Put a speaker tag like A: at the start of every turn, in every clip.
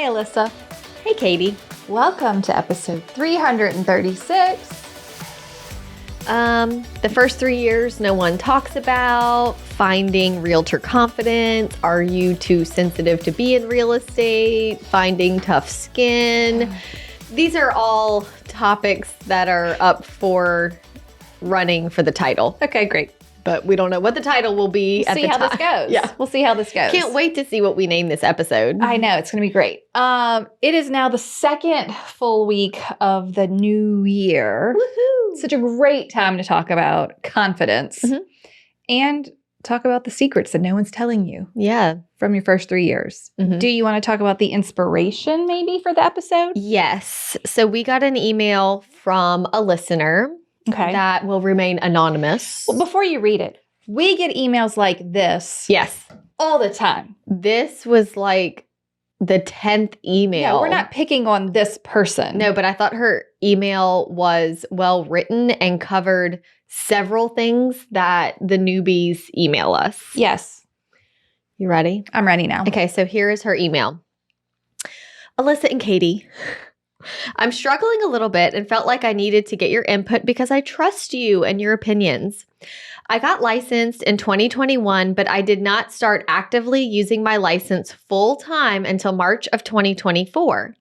A: Hi, Alissa.
B: Hey, Katy.
A: Welcome to episode 336.
B: The first 3 years no one talks about, finding realtor confidence, are you too sensitive to be in real estate, finding tough skin. These are all topics that are up for running for the title.
A: Okay, great.
B: But we don't know what the title will be at the time.
A: See how this goes.
B: Yeah.
A: We'll see how this goes.
B: Can't wait to see what we name this episode.
A: I know, it's going to be great. It is now the second full week of the new year.
B: Woohoo!
A: Such a great time to talk about confidence and talk about the secrets that no one's telling you
B: Yeah.
A: from your first 3 years. Do you want to talk about the inspiration maybe for the episode?
B: Yes. So we got an email from a listener that will remain anonymous.
A: Well, before you read it, we get emails like this
B: Yes.
A: all the time.
B: This was like the 10th email.
A: Yeah, we're not picking on this person.
B: No, but I thought her email was well written and covered several things that the newbies email us.
A: Yes.
B: You ready?
A: I'm ready now.
B: Okay, so here is her email. Alissa and Katy, I'm struggling a little bit and felt like I needed to get your input because I trust you and your opinions. I got licensed in 2021, but I did not start actively using my license full time until March of 2024.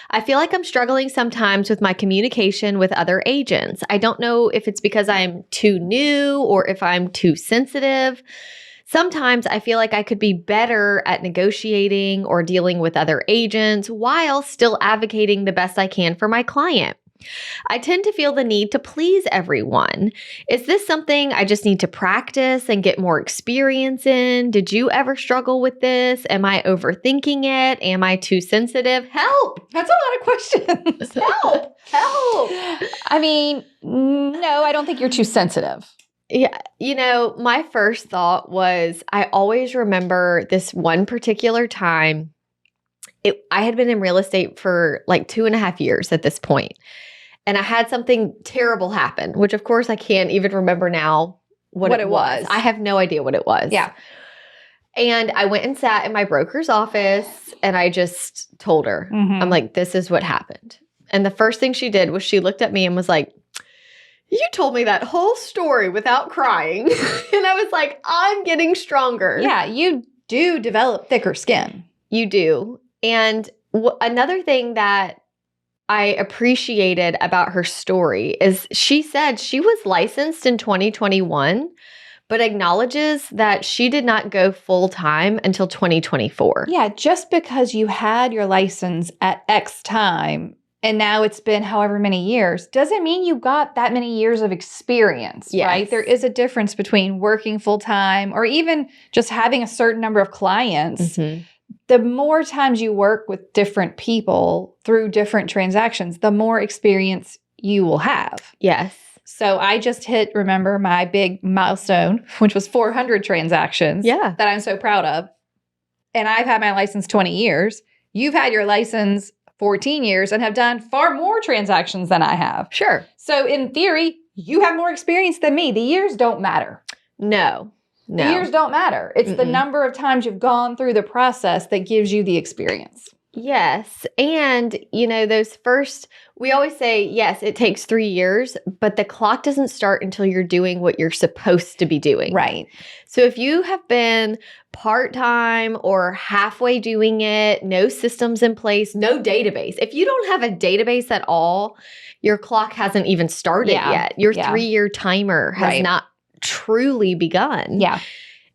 B: I feel like I'm struggling sometimes with my communication with other agents. I don't know if it's because I'm too new or if I'm too sensitive. Sometimes I feel like I could be better at negotiating or dealing with other agents while still advocating the best I can for my client. I tend to feel the need to please everyone. Is this something I just need to practice and get more experience in? Did you ever struggle with this? Am I overthinking it? Am I too sensitive? Help!
A: That's a lot of questions.
B: Help! Help!
A: I mean, no, I don't think you're too sensitive.
B: Yeah, you know, my first thought was I always remember this one particular time. I had been in real estate for like 2.5 years at this point, and I had something terrible happen, which of course I can't even remember now what it was. I have no idea what it was.
A: Yeah.
B: And I went and sat in my broker's office and I just told her, I'm like, this is what happened. And the first thing she did was she looked at me and was like, you told me that whole story without crying. And I was like, I'm getting stronger.
A: Yeah, you do develop thicker skin.
B: You do. And another thing that I appreciated about her story is she said she was licensed in 2021, but acknowledges that she did not go full time until 2024.
A: Yeah, just because you had your license at X time and now it's been however many years, doesn't mean you got that many years of experience, right? There is a difference between working full-time or even just having a certain number of clients. The more times you work with different people through different transactions, the more experience you will have.
B: Yes.
A: So I just hit, remember, my big milestone, which was 400 transactions that I'm so proud of. And I've had my license 20 years. You've had your license 14 years and have done far more transactions than I have.
B: Sure.
A: So in theory, you have more experience than me. The years don't matter.
B: No.
A: The years don't matter. It's the number of times you've gone through the process that gives you the experience.
B: Yes. And, you know, we always say, yes, it takes 3 years, but the clock doesn't start until you're doing what you're supposed to be doing.
A: Right.
B: So if you have been part-time or halfway doing it, no systems in place, no database. If you don't have a database at all, your clock hasn't even started yet. Your 3-year timer has not truly begun.
A: Yeah.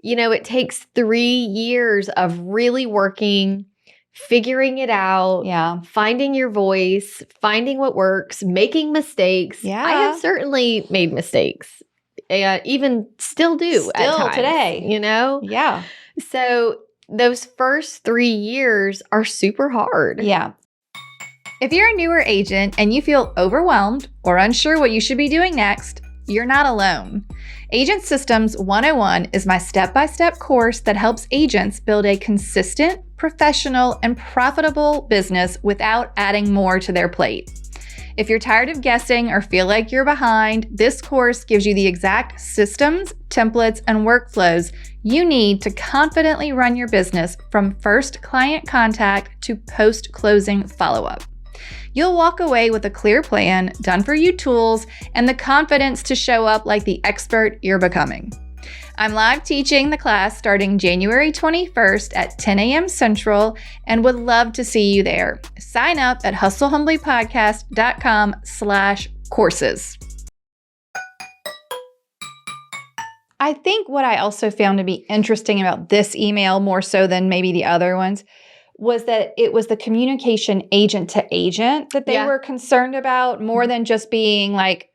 B: You know, it takes 3 years of really working, figuring it out, finding your voice, finding what works, making mistakes.
A: Yeah.
B: I have certainly made mistakes. Even still do at times,
A: today.
B: You know?
A: Yeah.
B: So those first 3 years are super hard.
A: Yeah. If you're a newer agent and you feel overwhelmed or unsure what you should be doing next, you're not alone. Agent Systems 101 is my step-by-step course that helps agents build a consistent, professional, and profitable business without adding more to their plate. If you're tired of guessing or feel like you're behind, this course gives you the exact systems, templates, and workflows you need to confidently run your business from first client contact to post-closing follow-up. You'll walk away with a clear plan, done-for-you tools, and the confidence to show up like the expert you're becoming. I'm live teaching the class starting January 21st at 10 a.m. Central and would love to see you there. Sign up at hustlehumblypodcast.com/courses. I think what I also found to be interesting about this email, more so than maybe the other ones, was that it was the communication agent to agent that they were concerned about, more than just being like,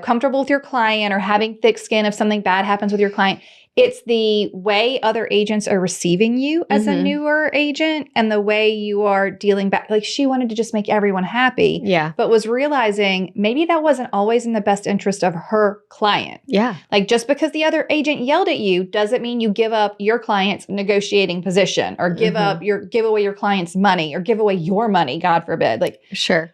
A: comfortable with your client or having thick skin if something bad happens with your client. It's the way other agents are receiving you as a newer agent and the way you are dealing back. Like, she wanted to just make everyone happy, but was realizing maybe that wasn't always in the best interest of her client. Yeah. Like, just because the other agent yelled at you doesn't mean you give up your client's negotiating position or give away your client's money or give away your money, God forbid. Like, sure.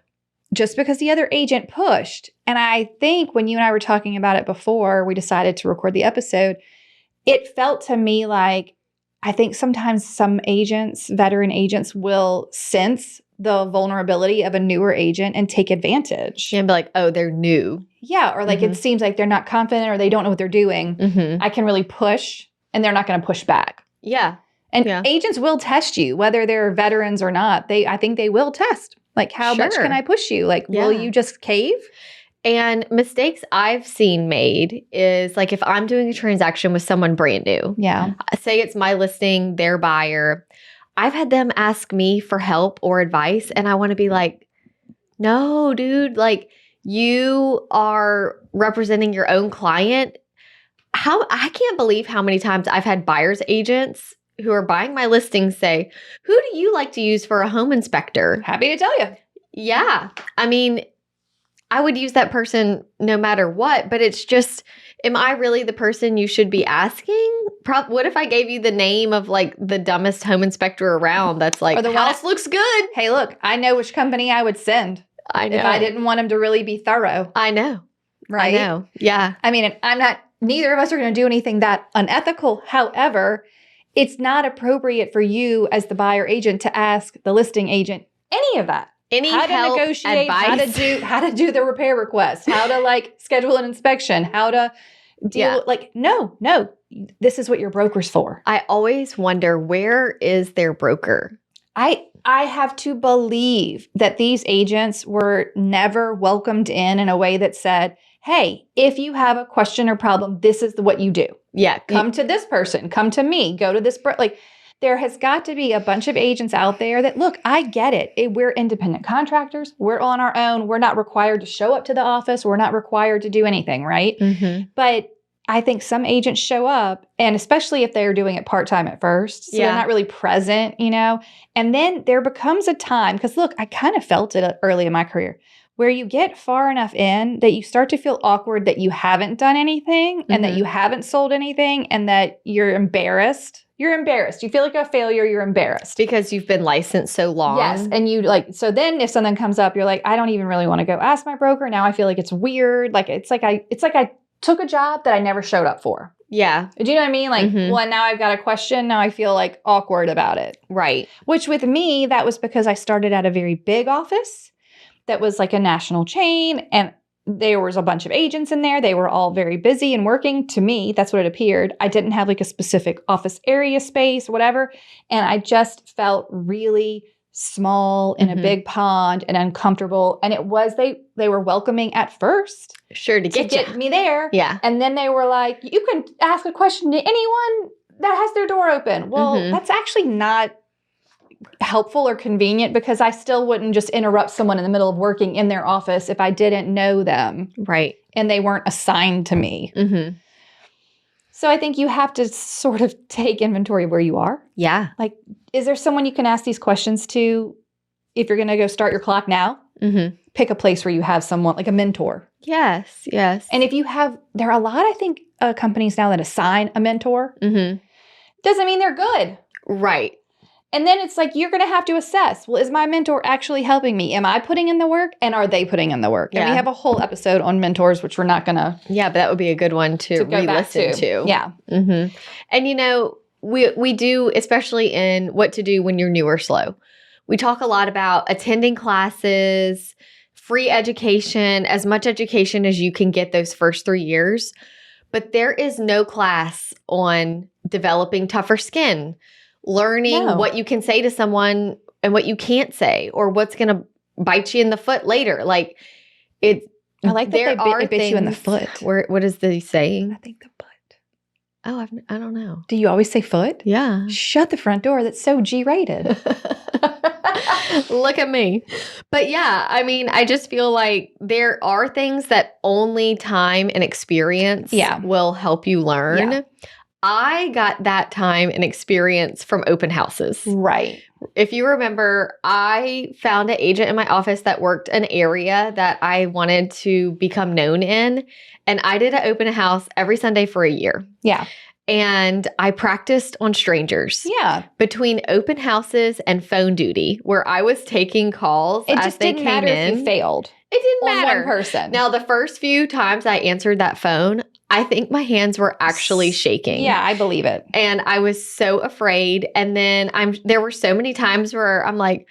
A: Just because the other agent pushed. And I think when you and I were talking about it before we decided to record the episode, it felt to me like, I think sometimes some agents, veteran agents, will sense the vulnerability of a newer agent and take advantage. And be like, oh, they're new. Yeah. Or like, it seems like they're not confident or they don't know what they're doing. I can really push and they're not going to push back. Yeah. And agents will test you, whether they're veterans or not. I think they will test. Like, how much can I push you? Like, will you just cave? And mistakes I've seen made is like, if I'm doing a transaction with someone brand new, say it's my listing, their buyer, I've had them ask me for help or advice. And I want to be like, no, dude, like, you are representing your own client. I can't believe how many times I've had buyer's agents who are buying my listings say, who do you like to use for a home inspector? Happy to tell you. Yeah. I mean, I would use that person no matter what, but it's just, am I really the person you should be asking? What if I gave you the name of like the dumbest home inspector around that's like, or the house looks good. Hey, look, I know which company I would send. I know. If I didn't want them to really be thorough. I know. Right? I know. Yeah. I mean, neither of us are going to do anything that unethical. However, it's not appropriate for you as the buyer agent to ask the listing agent any of that. How to negotiate, advice. how to do the repair request, how to like schedule an inspection, how to deal like, no, this is what your broker's for. I always wonder, where is their broker? I have to believe that these agents were never welcomed in a way that said, hey, if you have a question or problem, this is what you do. Yeah. Come to this person, come to me, go to this, like, there has got to be a bunch of agents out there that, look, I get it. We're independent contractors. We're on our own. We're not required to show up to the office. We're not required to do anything, right? But I think some agents show up, and especially if they're doing it part-time at first, so they're not really present, and then there becomes a time, because look, I kind of felt it early in my career, where you get far enough in that you start to feel awkward that you haven't done anything and that you haven't sold anything and that you're embarrassed. You're embarrassed. You feel like a failure. You're embarrassed. Because you've been licensed so long. Yes. And so then if something comes up, you're like, I don't even really want to go ask my broker. Now I feel like it's weird. Like, it's like I took a job that I never showed up for. Yeah. Do you know what I mean? Like, well, now I've got a question. Now I feel like awkward about it. Right. Which with me, that was because I started at a very big office that was like a national chain, and there was a bunch of agents in there. They were all very busy and working. To me, that's what it appeared. I didn't have like a specific office area space, whatever. And I just felt really small in a big pond and uncomfortable. And it was, they were welcoming at first. Sure, to get me there. Yeah. And then they were like, you can ask a question to anyone that has their door open. Well, that's actually not helpful or convenient, because I still wouldn't just interrupt someone in the middle of working in their office if I didn't know them. Right. And they weren't assigned to me. So I think you have to sort of take inventory of where you are. Yeah. Like, is there someone you can ask these questions to if you're going to go start your clock now? Pick a place where you have someone, like a mentor. Yes, yes. And if you have, there are a lot, I think, companies now that assign a mentor. Doesn't mean they're good. Right. And then it's like, you're going to have to assess, well, is my mentor actually helping me? Am I putting in the work? And are they putting in the work? And we have a whole episode on mentors, which we're not going to.
B: Yeah, but that would be a good one to re-listen to.
A: Yeah.
B: Mm-hmm. And, we do, especially in what to do when you're new or slow. We talk a lot about attending classes, free education, as much education as you can get those first 3 years. But there is no class on developing tougher skin, learning what you can say to someone and what you can't say, or what's going to bite you in the foot later. Like it.
A: I like that they bit you in the foot.
B: What is the saying?
A: I think the butt.
B: Oh, I don't know.
A: Do you always say foot?
B: Yeah.
A: Shut the front door. That's so G-rated.
B: Look at me. But yeah, I mean, I just feel like there are things that only time and experience will help you learn. Yeah. I got that time and experience from open houses.
A: Right.
B: If you remember, I found an agent in my office that worked an area that I wanted to become known in. And I did an open house every Sunday for a year.
A: Yeah.
B: And I practiced on strangers.
A: Yeah.
B: Between open houses and phone duty, where I was taking calls as they came in. It just didn't matter if you
A: failed.
B: It didn't matter.
A: On one person.
B: Now, the first few times I answered that phone, I think my hands were actually shaking.
A: Yeah, I believe it.
B: And I was so afraid. And then there were so many times where I'm like,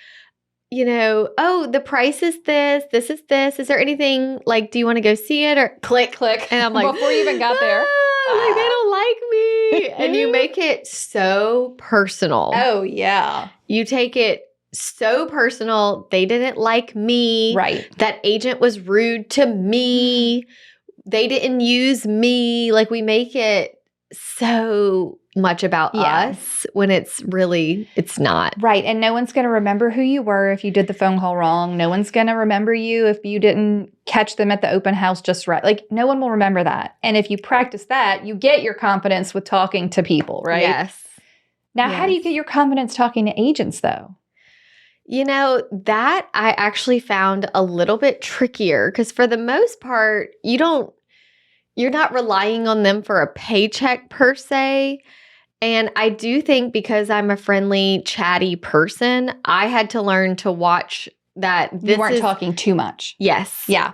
B: oh, the price is this is this. Is there anything, like, do you want to go see it? Or click.
A: And I'm like, before you even got there.
B: Like, they don't like me. And you make it so personal.
A: Oh, yeah.
B: You take it so personal. They didn't like me.
A: Right.
B: That agent was rude to me. They didn't use me. Like, we make it so much about us when it's not.
A: Right. And no one's going to remember who you were if you did the phone call wrong. No one's going to remember you if you didn't catch them at the open house just right. Like, no one will remember that. And if you practice that, you get your confidence with talking to people, right?
B: Yes.
A: Now, how do you get your confidence talking to agents, though?
B: That I actually found a little bit trickier, because for the most part, you're not relying on them for a paycheck per se. And I do think, because I'm a friendly, chatty person, I had to learn to watch that
A: you weren't talking too much.
B: Yes.
A: Yeah.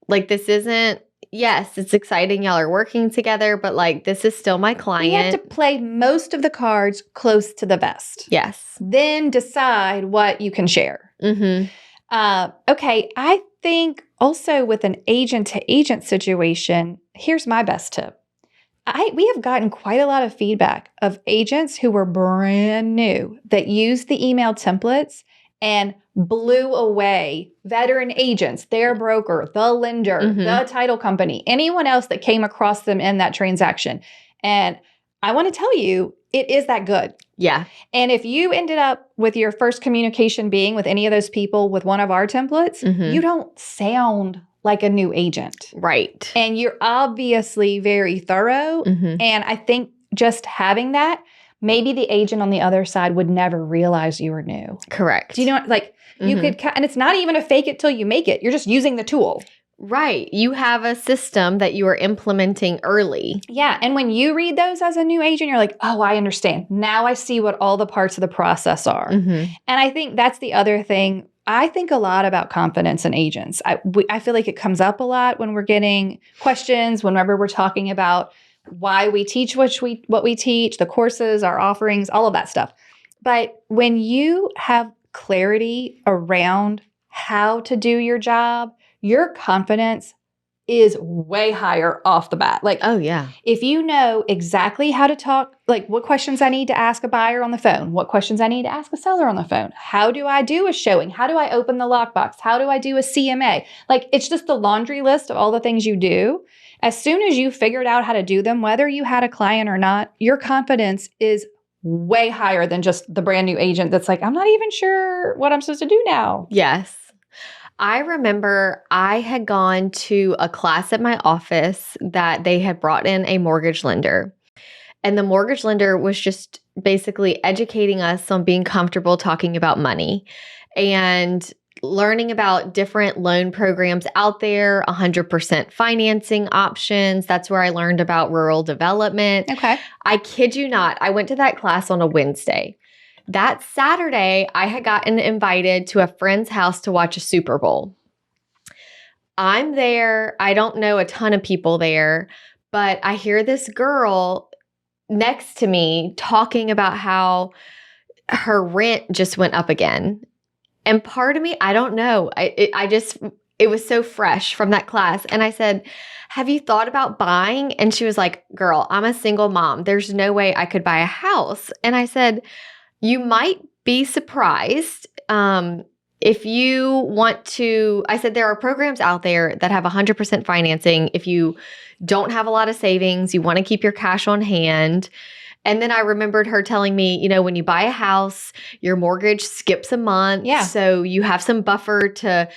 B: Like, this isn't, yes, it's exciting. Y'all are working together, but like, this is still my client.
A: You have to play most of the cards close to the vest.
B: Yes.
A: Then decide what you can share.
B: Mm-hmm.
A: Okay. I think also with an agent-to-agent situation, here's my best tip. We have gotten quite a lot of feedback of agents who were brand new that used the email templates and blew away veteran agents, their broker, the lender, the title company, anyone else that came across them in that transaction. And I want to tell you, it is that good.
B: Yeah.
A: And if you ended up with your first communication being with any of those people with one of our templates, you don't sound like a new agent.
B: Right.
A: And you're obviously very thorough. And I think just having that, maybe the agent on the other side would never realize you were new.
B: Correct.
A: Do you know, like, you could, and it's not even a fake it till you make it. You're just using the tool.
B: Right. You have a system that you are implementing early.
A: Yeah. And when you read those as a new agent, you're like, oh, I understand. Now I see what all the parts of the process are. And I think that's the other thing. I think a lot about confidence in agents. I feel like it comes up a lot when we're getting questions, whenever we're talking about why we teach what we teach, the courses, our offerings, all of that stuff. But when you have clarity around how to do your job, your confidence is way higher off the bat. Like,
B: oh yeah.
A: If you know exactly how to talk, like what questions I need to ask a buyer on the phone, what questions I need to ask a seller on the phone, how do I do a showing? How do I open the lockbox? How do I do a CMA? Like, it's just the laundry list of all the things you do. As soon as you figured out how to do them, whether you had a client or not, your confidence is way higher than just the brand new agent that's like, I'm not even sure what I'm supposed to do now.
B: Yes. I remember I had gone to a class at my office that they had brought in a mortgage lender. And the mortgage lender was just basically educating us on being comfortable talking about money and learning about different loan programs out there, 100% financing options. That's where I learned about rural development.
A: Okay.
B: I kid you not, I went to that class on a Wednesday. That Saturday, I had gotten invited to a friend's house to watch a Super Bowl. I'm there. I don't know a ton of people there, but I hear this girl next to me talking about how her rent just went up again. And part of me, I don't know. It was so fresh from that class. And I said, have you thought about buying? And she was like, girl, I'm a single mom. There's no way I could buy a house. And I said, you might be surprised. If you want to, I said, there are programs out there that have 100% financing. If you don't have a lot of savings, you want to keep your cash on hand. And then I remembered her telling me, you know, when you buy a house, your mortgage skips a month.
A: Yeah.
B: So you have some buffer to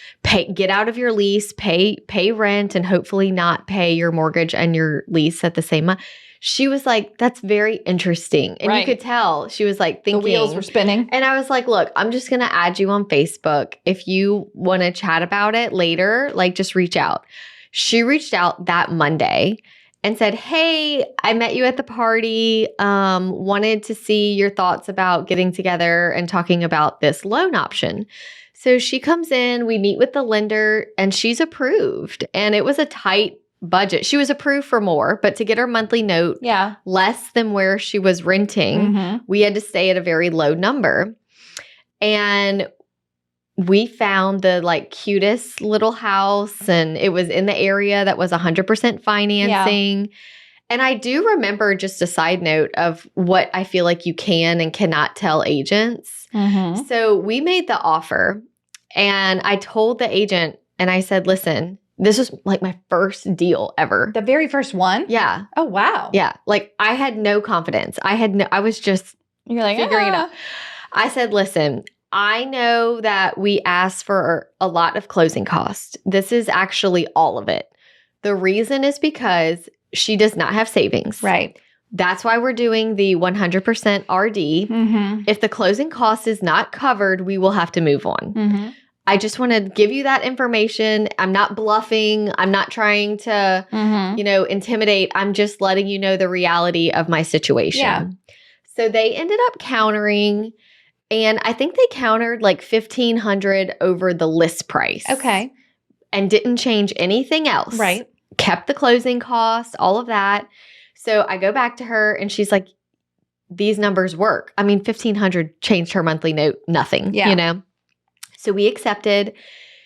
B: get out of your lease, pay rent, and hopefully not pay your mortgage and your lease at the same month. She was like, that's very interesting. And you could tell she was like thinking.
A: The wheels were spinning.
B: And I was like, look, I'm just going to add you on Facebook. If you want to chat about it later, like just reach out. She reached out that Monday and said, hey, I met you at the party, wanted to see your thoughts about getting together and talking about this loan option. So she comes in, we meet with the lender, and she's approved. And it was a tight budget. She was approved for more, but to get her monthly note less than where she was renting, we had to stay at a very low number. And we found the like cutest little house, and it was in the area that was 100% financing. Yeah. And I do remember, just a side note of what I feel like you can and cannot tell agents. So we made the offer, and I told the agent, and I said, listen, this was like my first deal ever.
A: The very first one?
B: Yeah.
A: Oh, wow.
B: Yeah. Like I had no confidence. I was just figuring it out. I said, listen, I know that we asked for a lot of closing costs. This is actually all of it. The reason is because she does not have savings.
A: Right.
B: That's why we're doing the 100% RD. If the closing cost is not covered, we will have to move on. I just want to give you that information. I'm not bluffing. I'm not trying to, intimidate. I'm just letting you know the reality of my situation. Yeah. So they ended up countering, and I think they countered like $1,500 over the list price.
A: Okay.
B: And didn't change anything else.
A: Right.
B: Kept the closing costs, all of that. So I go back to her, and she's like, these numbers work. I mean, $1,500 changed her monthly note, nothing, So we accepted.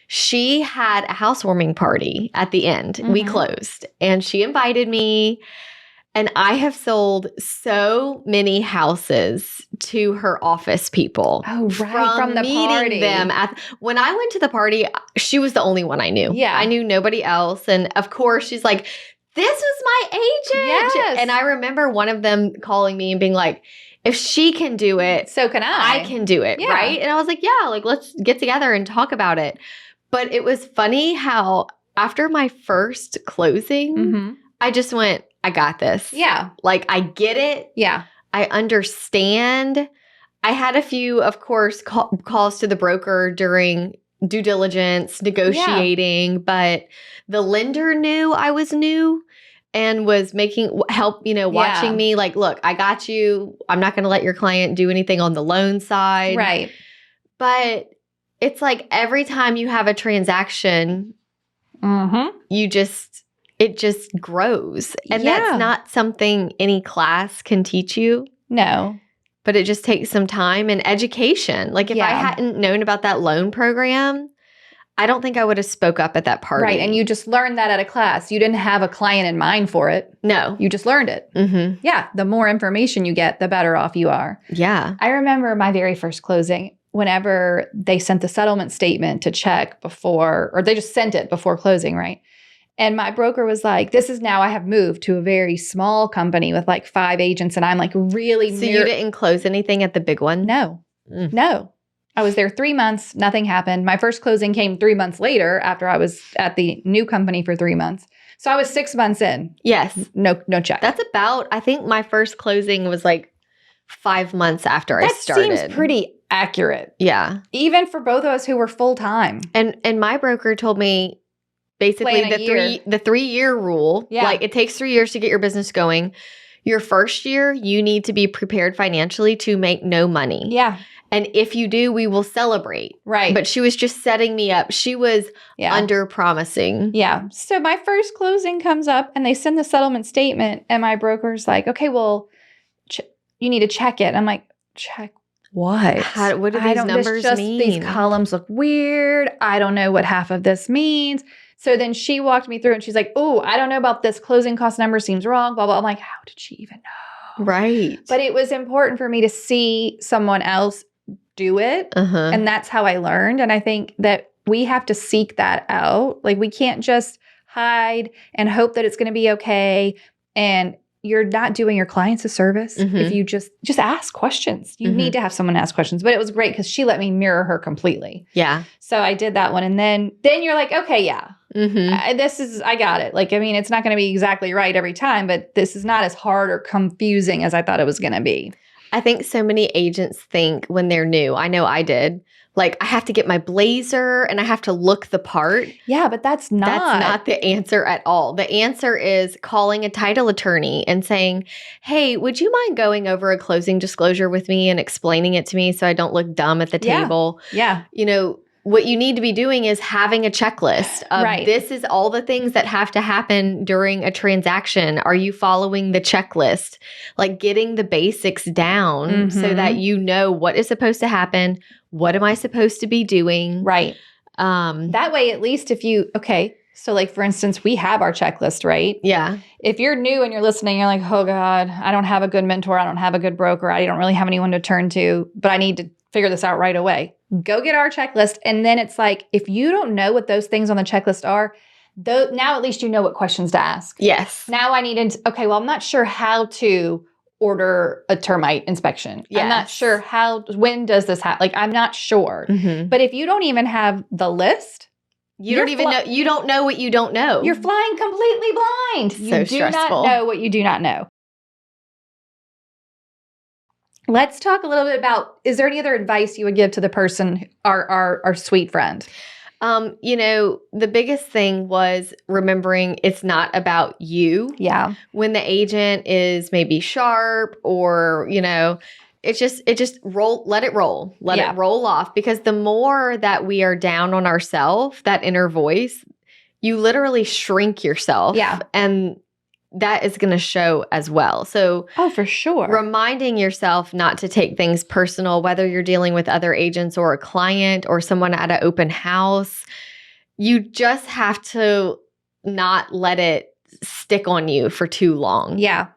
B: She had a housewarming party at the end. We closed, and she invited me. And I have sold so many houses to her office people.
A: Oh, right. From the
B: meeting
A: party.
B: Them when I went to the party, she was the only one I knew. Yeah. I knew nobody else. And of course, she's like, this was my agent.
A: Yes.
B: And I remember one of them calling me and being like, if she can do it,
A: so can I.
B: I can do it, right? And I was like, yeah, like let's get together and talk about it. But it was funny how after my first closing, I just went, I got this. Yeah. Like I get it. Yeah. I understand. I had a few, of course, calls to the broker during due diligence, negotiating, but the lender knew I was new and was watching me like, look, I got you. I'm not going to let your client do anything on the loan side. Right. But it's like every time you have a transaction, it just grows. And that's not something any class can teach you. No. But it just takes some time and education. Like if I hadn't known about that loan program, I don't think I would have spoke up at that party.
A: Right. And you just learned that at a class. You didn't have a client in mind for it.
B: No.
A: You just learned it. Yeah. The more information you get, the better off you are.
B: Yeah.
A: I remember my very first closing, whenever they sent the settlement statement to check before, or they just sent it before closing, right? And my broker was like, this is now I have moved to a very small company with like 5 agents. And I'm like really.
B: So you didn't close anything at the big one?
A: No. No. I was there 3 months. Nothing happened. My first closing came 3 months later after I was at the new company for 3 months. So I was 6 months in.
B: Yes.
A: No check.
B: That's about, I think my first closing was like 5 months after I started.
A: That seems pretty accurate.
B: Yeah.
A: Even for both of us who were full time.
B: And my broker told me basically the 3-year rule. Yeah. Like it takes 3 years to get your business going. Your first year, you need to be prepared financially to make no money.
A: Yeah.
B: And if you do, we will celebrate.
A: Right.
B: But she was just setting me up. She was under promising.
A: Yeah. So my first closing comes up and they send the settlement statement and my broker's like, okay, well, you need to check it. I'm like, check what?
B: What do these numbers mean?
A: These columns look weird. I don't know what half of this means. So then she walked me through and she's like, oh, I don't know about this closing cost number, seems wrong, blah, blah. I'm like, how did she even know?
B: Right.
A: But it was important for me to see someone else do it. And that's how I learned. And I think that we have to seek that out. Like we can't just hide and hope that it's going to be okay. And you're not doing your clients a service if you just ask questions. You need to have someone ask questions. But it was great because she let me mirror her completely.
B: Yeah.
A: So I did that one. And then you're like, okay, yeah. I got it. Like, I mean, it's not going to be exactly right every time, but this is not as hard or confusing as I thought it was going to be.
B: I think so many agents think when they're new, I know I did, like I have to get my blazer and I have to look the part.
A: Yeah, but that's not
B: the answer at all. The answer is calling a title attorney and saying, hey, would you mind going over a closing disclosure with me and explaining it to me so I don't look dumb at the table?
A: Yeah.
B: You know, what you need to be doing is having a checklist of this is all the things that have to happen during a transaction. Are you following the checklist? Like getting the basics down so that you know what is supposed to happen. What am I supposed to be doing?
A: Right. That way, at least if you, so like for instance, we have our checklist, right?
B: Yeah.
A: If you're new and you're listening, you're like, oh God, I don't have a good mentor. I don't have a good broker. I don't really have anyone to turn to, but I need to figure this out right away. Go get our checklist. And then it's like, if you don't know what those things on the checklist are, now at least you know what questions to ask.
B: Yes.
A: Now I need to, I'm not sure how to order a termite inspection. Yes. I'm not sure when does this happen? Like, I'm not sure. But if you don't even have the list,
B: you don't even know. You don't know what you don't know.
A: You're flying completely blind. You do not know what you do not know. Let's talk a little bit about, is there any other advice you would give to the person, our sweet friend?
B: You know, the biggest thing was remembering it's not about you.
A: Yeah.
B: When the agent is maybe sharp or, you know, let it roll. Let it roll off, because the more that we are down on ourselves, that inner voice, you literally shrink yourself.
A: Yeah.
B: And that is going to show as well. So,
A: for sure.
B: Reminding yourself not to take things personal, whether you're dealing with other agents or a client or someone at an open house, you just have to not let it stick on you for too long.
A: Yeah.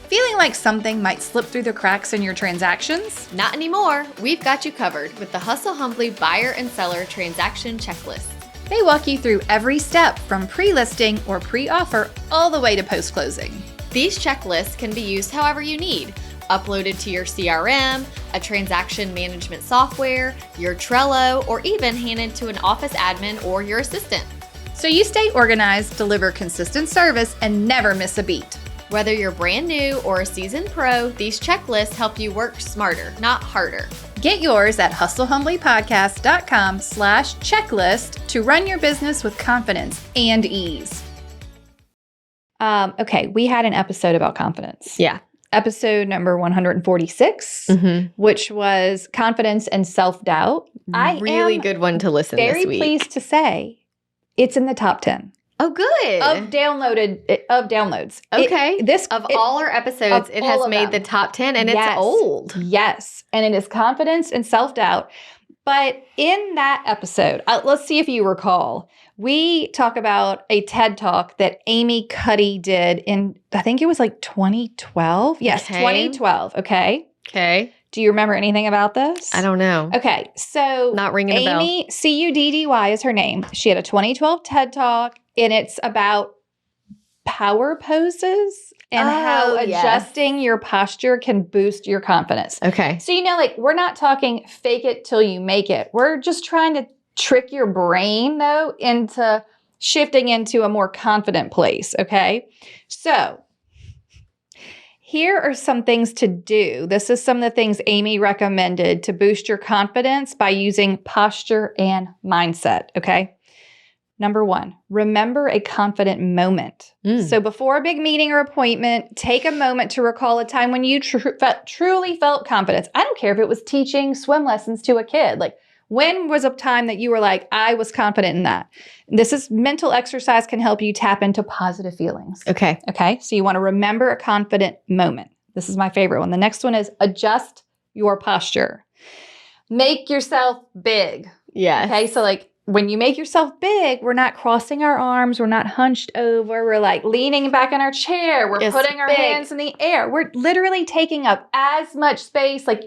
A: Feeling like something might slip through the cracks in your transactions?
B: Not anymore. We've got you covered with the Hustle Humbly Buyer and Seller Transaction Checklist.
A: They walk you through every step from pre-listing or pre-offer all the way to post-closing.
B: These checklists can be used however you need. Uploaded to your CRM, a transaction management software, your Trello, or even handed to an office admin or your assistant.
A: So you stay organized, deliver consistent service, and never miss a beat.
B: Whether you're brand new or a seasoned pro, these checklists help you work smarter, not harder.
A: Get yours at hustlehumblypodcast.com/checklist to run your business with confidence and ease. We had an episode about confidence.
B: Yeah.
A: Episode number 146, which was confidence and self-doubt.
B: Really good one to listen this week.
A: Very pleased to say it's in the top 10.
B: Oh, good.
A: Of downloads.
B: Okay. All our episodes, it has made the top 10, and it's old.
A: Yes. And it is confidence and self-doubt. But in that episode, let's see if you recall, we talk about a TED Talk that Amy Cuddy did in, I think it was like 2012. Yes, 2012. Okay.
B: Okay.
A: Do you remember anything about this?
B: I don't know.
A: Okay. So
B: not ringing a bell.
A: Amy, Cuddy is her name. She had a 2012 TED Talk, and it's about power poses and how adjusting your posture can boost your confidence.
B: Okay.
A: So, we're not talking fake it till you make it. We're just trying to trick your brain, though, into shifting into a more confident place. Okay. So here are some things to do. This is some of the things Amy recommended to boost your confidence by using posture and mindset. Okay. Number 1, remember a confident moment. So before a big meeting or appointment, take a moment to recall a time when you truly felt confidence. I don't care if it was teaching swim lessons to a kid. Like, when was a time that you were like, I was confident in that? This is mental exercise can help you tap into positive feelings.
B: Okay.
A: Okay. So you want to remember a confident moment. This is my favorite one. The next one is adjust your posture. Make yourself big.
B: Yes.
A: Okay. So like, when you make yourself big, we're not crossing our arms. We're not hunched over. We're like leaning back in our chair. We're putting our hands in the air. We're literally taking up as much space. Like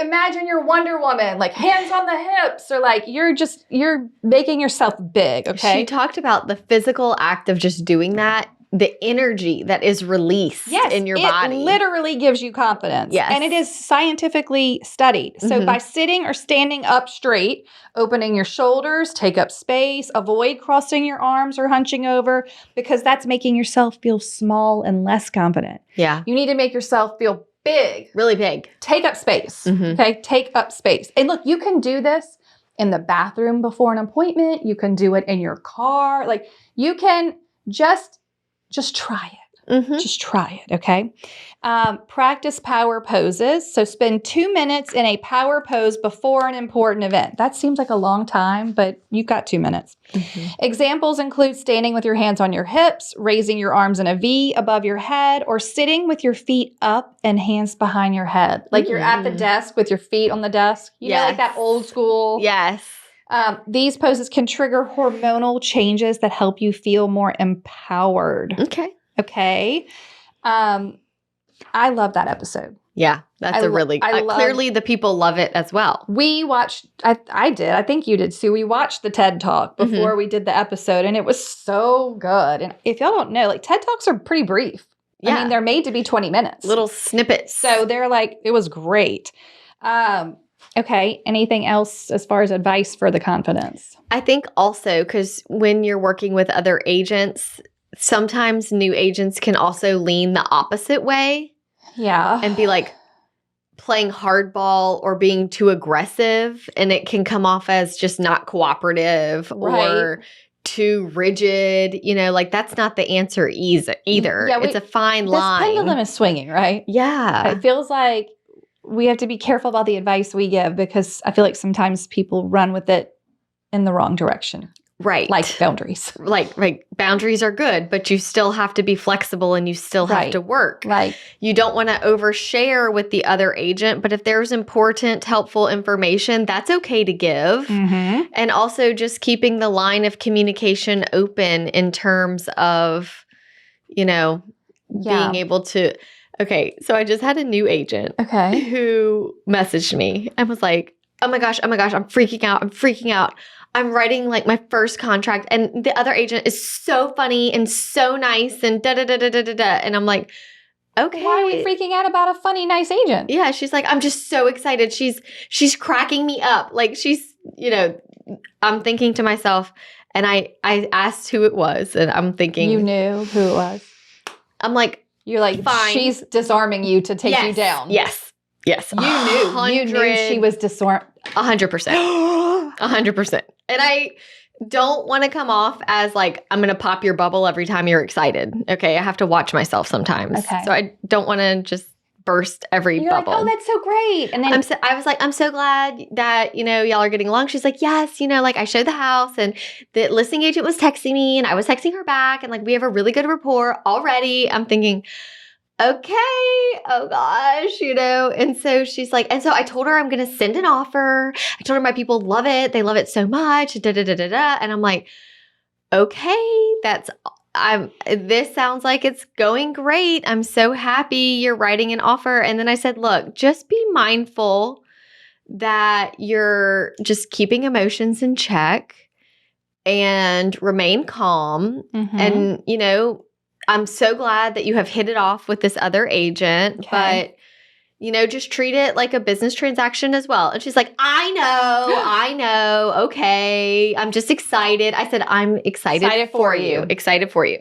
A: imagine you're Wonder Woman, like hands on the hips, or like you're making yourself big. Okay.
B: She talked about the physical act of just doing that, the energy that is released in your body.
A: It literally gives you confidence.
B: Yes.
A: And it is scientifically studied. So by sitting or standing up straight, opening your shoulders, take up space, avoid crossing your arms or hunching over, because that's making yourself feel small and less confident.
B: Yeah.
A: You need to make yourself feel big.
B: Really big.
A: Take up space. Okay? Take up space. And look, you can do this in the bathroom before an appointment. You can do it in your car. Like, you can just try it. Just try it, okay? Practice power poses. So spend 2 minutes in a power pose before an important event. That seems like a long time, but you've got 2 minutes. Examples include standing with your hands on your hips, raising your arms in a V above your head, or sitting with your feet up and hands behind your head. Like you're at the desk with your feet on the desk. You know, like that old school.
B: Yes.
A: These poses can trigger hormonal changes that help you feel more empowered. Okay. I love that episode.
B: Yeah, that's clearly the people love it as well.
A: We watched, I did, I think you did too. We watched the TED Talk before we did the episode, and it was so good. And if y'all don't know, like, TED Talks are pretty brief. Yeah. I mean, they're made to be 20 minutes.
B: Little snippets.
A: So they're like, it was great. Okay. Anything else as far as advice for the confidence?
B: I think also, because when you're working with other agents, sometimes new agents can also lean the opposite way.
A: Yeah.
B: And be like playing hardball or being too aggressive. And it can come off as just not cooperative or too rigid. You know, like, that's not the answer either. Yeah, it's a fine line.
A: This pendulum is swinging, right?
B: Yeah.
A: It feels like we have to be careful about the advice we give, because I feel like sometimes people run with it in the wrong direction.
B: Right.
A: Like boundaries.
B: Like boundaries are good, but you still have to be flexible and you still have to work.
A: Right.
B: You don't want to overshare with the other agent, but if there's important, helpful information, that's okay to give. And also just keeping the line of communication open in terms of, you know, being able to. Okay, so I just had a new agent who messaged me and was like, oh my gosh, I'm freaking out. I'm writing like my first contract, and the other agent is so funny and so nice and da-da-da-da-da-da. And I'm like, okay.
A: Why are we freaking out about a funny, nice agent?
B: Yeah, she's like, I'm just so excited. She's cracking me up. Like, she's, you know, I'm thinking to myself, and I asked who it was, and I'm thinking.
A: You knew who it was.
B: I'm like,
A: you're like, fine. She's disarming you to take you down.
B: Yes.
A: You knew she was disarmed.
B: 100%. 100%. And I don't want to come off as like, I'm going to pop your bubble every time you're excited. Okay. I have to watch myself sometimes.
A: Okay.
B: So I don't want to just burst every bubble.
A: Like, oh, that's so great. And then
B: I was like, I'm so glad that, you know, y'all are getting along. She's like, yes, you know, like, I showed the house, and the listing agent was texting me, and I was texting her back, and like, we have a really good rapport already. I'm thinking, okay, oh gosh, you know. And so she's like, and so I told her I'm going to send an offer. I told her my people love it. They love it so much. And I'm like, okay, this sounds like it's going great. I'm so happy you're writing an offer. And then I said, look, just be mindful that you're just keeping emotions in check and remain calm. And, you know, I'm so glad that you have hit it off with this other agent, but, you know, just treat it like a business transaction as well. And she's like, I know. Okay. I'm just excited. I said, I'm excited for you. Excited for you.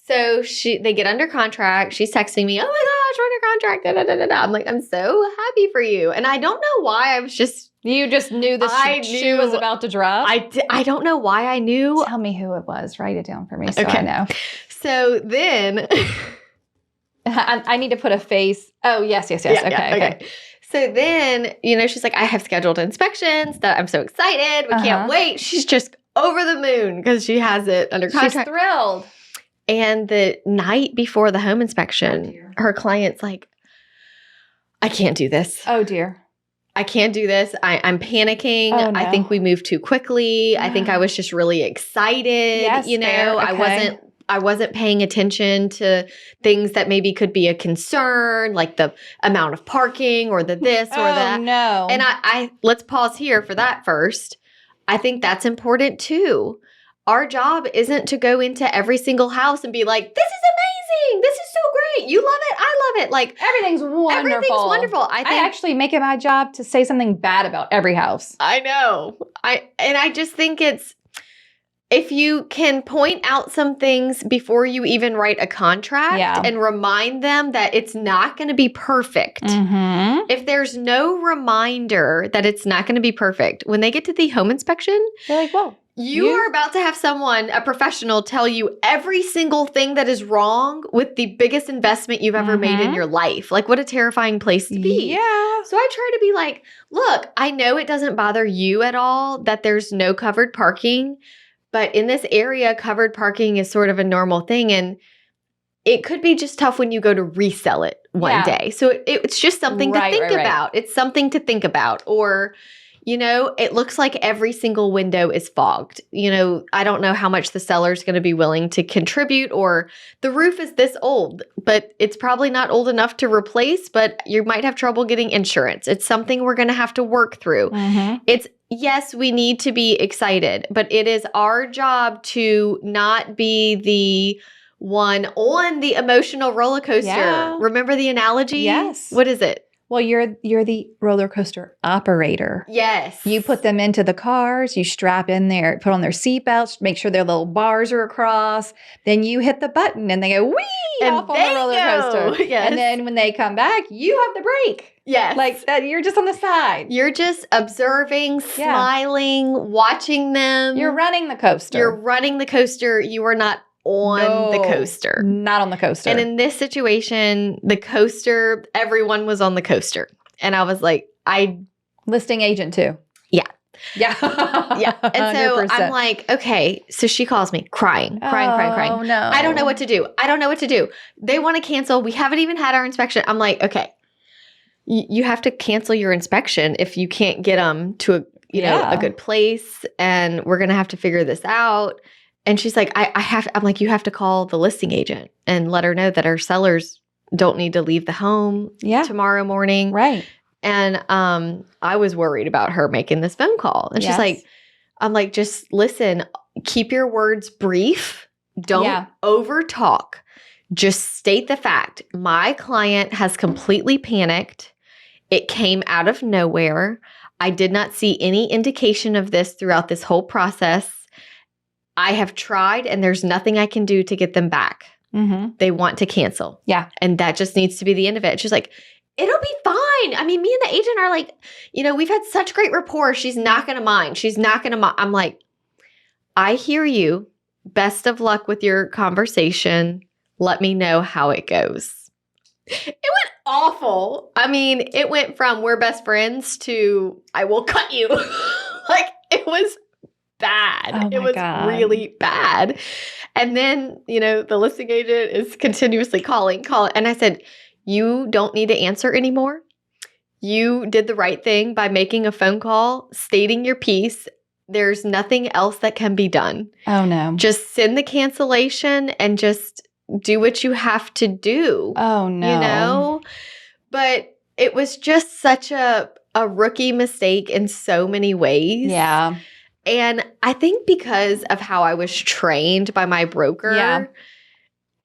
B: So they get under contract. She's texting me, oh my gosh, we're under contract. Da, da, da, da, da. I'm like, I'm so happy for you. And I don't know why I was just
A: You just knew the shoe was about to drop?
B: I don't know why I knew.
A: Tell me who it was. Write it down for me so I know.
B: So then...
A: I need to put a face. Oh, yes. Okay.
B: So then, she's like, I have scheduled inspections that I'm so excited. We can't wait. She's just over the moon because she has it under contract.
A: She's thrilled.
B: And the night before the home inspection, her client's like, I can't do this.
A: Oh, dear.
B: I can't do this. I'm panicking.
A: Oh, no.
B: I think we moved too quickly. I think I was just really excited.
A: Yes, fair. Okay.
B: I wasn't paying attention to things that maybe could be a concern, like the amount of parking or the this or that.
A: Oh, no.
B: And I let's pause here for that first. I think that's important too. Our job isn't to go into every single house and be like, this is amazing. This is so great. You love it. I love it. Like
A: everything's wonderful.
B: Everything's wonderful. I
A: actually make it my job to say something bad about every house.
B: I know. I just think it's, if you can point out some things before you even write a contract and remind them that it's not going to be perfect.
A: Mm-hmm.
B: If there's no reminder that it's not going to be perfect, when they get to the home inspection,
A: they're like, whoa.
B: You are about to have someone, a professional, tell you every single thing that is wrong with the biggest investment you've ever made in your life. Like, what a terrifying place to be.
A: Yeah.
B: So I try to be like, look, I know it doesn't bother you at all that there's no covered parking, but in this area, covered parking is sort of a normal thing. And it could be just tough when you go to resell it one day. So it's just something to think about. It's something to think about. Or... it looks like every single window is fogged. I don't know how much the seller's going to be willing to contribute, or the roof is this old, but it's probably not old enough to replace, but you might have trouble getting insurance. It's something we're going to have to work through.
A: Mm-hmm.
B: Yes, we need to be excited, but it is our job to not be the one on the emotional roller coaster.
A: Yeah.
B: Remember the analogy?
A: Yes.
B: What is it?
A: Well, you're the roller coaster operator.
B: Yes.
A: You put them into the cars, you strap in there, put on their seatbelts, make sure their little bars are across. Then you hit the button and they go whee off on the roller coaster.
B: Yes.
A: And then when they come back, you have the brake.
B: Yes.
A: Like you're just on the side.
B: You're just observing, smiling, watching them.
A: You're running the coaster.
B: You're running the coaster. You are not on the coaster.
A: Not on the coaster.
B: And in this situation, the coaster, everyone was on the coaster. And I was like,
A: listing agent too.
B: Yeah.
A: Yeah.
B: Yeah. And so 100%. I'm like, okay. So she calls me crying.
A: Oh, no.
B: I don't know what to do. They want to cancel. We haven't even had our inspection. I'm like, okay, you have to cancel your inspection if you can't get them to a good place. And we're going to have to figure this out. And she's like, I'm like, you have to call the listing agent and let her know that our sellers don't need to leave the home tomorrow morning.
A: Right.
B: And I was worried about her making this phone call. And she's like, I'm like, just listen, keep your words brief. Don't over talk. Just state the fact. My client has completely panicked. It came out of nowhere. I did not see any indication of this throughout this whole process. I have tried and there's nothing I can do to get them back.
A: Mm-hmm.
B: They want to cancel.
A: Yeah.
B: And that just needs to be the end of it. She's like, it'll be fine. I mean, me and the agent are like, we've had such great rapport. She's not going to mind. She's not going to mind. I'm like, I hear you. Best of luck with your conversation. Let me know how it goes. It went awful. I mean, it went from we're best friends to I will cut you. Like, it was bad. It was really bad. And then, the listing agent is continuously calling. And I said, you don't need to answer anymore. You did the right thing by making a phone call, stating your piece. There's nothing else that can be done.
A: Oh, no.
B: Just send the cancellation and just do what you have to do.
A: Oh, no.
B: But it was just such a rookie mistake in so many ways.
A: Yeah.
B: And I think because of how I was trained by my broker,